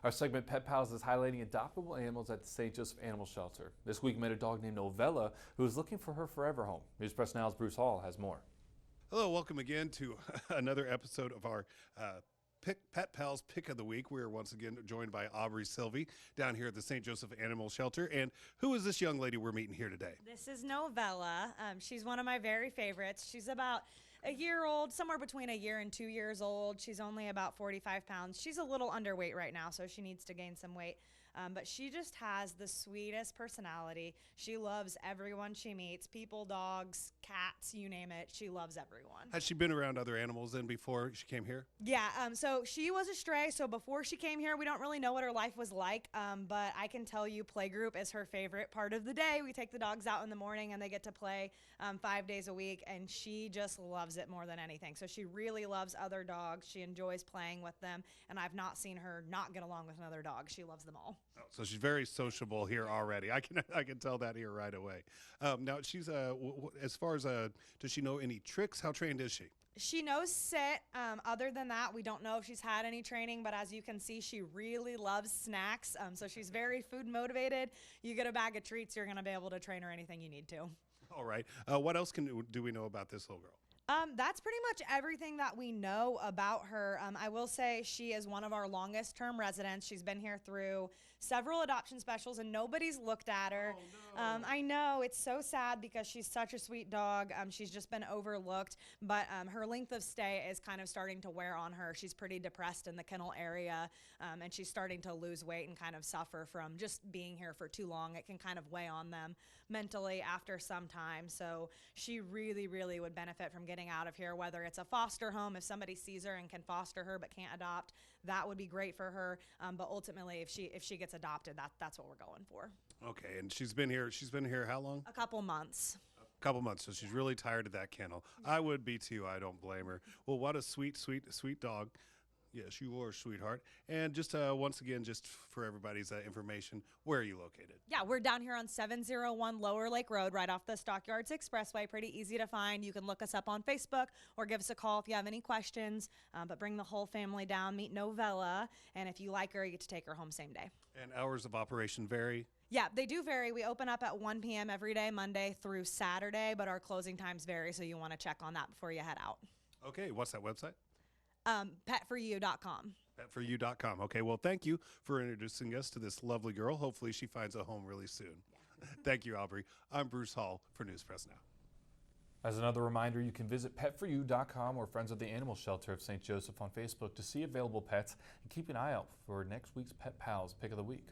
Our segment Pet Pals is highlighting adoptable animals at the St. Joseph Animal Shelter. This week we met a dog named Novela who is looking for her forever home. News Press Now's Bruce Hall has more. Hello, welcome again to another episode of our Pet Pals Pick of the Week. We are once again joined by Aubrey Sylvie down here at the St. Joseph Animal Shelter. And who is this young lady we're meeting here today? This is Novela. She's one of my very favorites. She's about a year old, somewhere between a year and 2 years old. She's only about 45 pounds. She's a little underweight right now, so she needs to gain some weight. But she just has the sweetest personality. She loves everyone she meets, people, dogs, cats, you name it. She loves everyone. Has she been around other animals then before she came here? Yeah, so she was a stray, so before she came here, we don't really know what her life was like, but I can tell you playgroup is her favorite part of the day. We take the dogs out in the morning and they get to play 5 days a week, and she just loves it more than anything. So she really loves other dogs. She enjoys playing with them, and I've not seen her not get along with another dog. She loves them all. Oh, so she's very sociable here already. I can tell that here right away. Now she's as far as does she know any tricks? How trained is she? She knows sit. Other than that, we don't know if she's had any training, but as you can see, she really loves snacks. So she's very food motivated. You get a bag of treats, you're going to be able to train her anything you need to. All right. What else do we know about this little girl? That's pretty much everything that we know about her. I will say she is one of our longest term residents. She's been here through several adoption specials and nobody's looked at her. Oh, no. I know, it's so sad because she's such a sweet dog. She's just been overlooked, but her length of stay is kind of starting to wear on her. She's pretty depressed in the kennel area, and she's starting to lose weight and kind of suffer from just being here for too long. It can kind of weigh on them mentally after some time. So she really, really would benefit from getting out of here, whether it's a foster home, if somebody sees her and can foster her but can't adopt, that would be great for her. But ultimately, if she gets adopted, that's what we're going for. Okay, and she's been here how long? A couple months. Couple months, so she's really tired of that kennel. I would be too. I don't blame her. Well, what a sweet dog. Yes, you are, sweetheart. And just once again, just for everybody's information, where are you located? Yeah, we're down here on 701 Lower Lake Road, right off the Stockyards Expressway. Pretty easy to find. You can look us up on Facebook or give us a call if you have any questions. But bring the whole family down, meet Novela, and if you like her, you get to take her home same day. And hours of operation vary? Yeah, they do vary. We open up at 1 p.m. every day, Monday through Saturday, but our closing times vary, so you want to check on that before you head out. Okay, what's that website? Petforyou.com. Petforyou.com. Okay, well, thank you for introducing us to this lovely girl. Hopefully she finds a home really soon. Yeah. Thank you, Aubrey. I'm Bruce Hall for News Press Now. As another reminder, you can visit petforyou.com or Friends of the Animal Shelter of St. Joseph on Facebook to see available pets and keep an eye out for next week's Pet Pals Pick of the Week.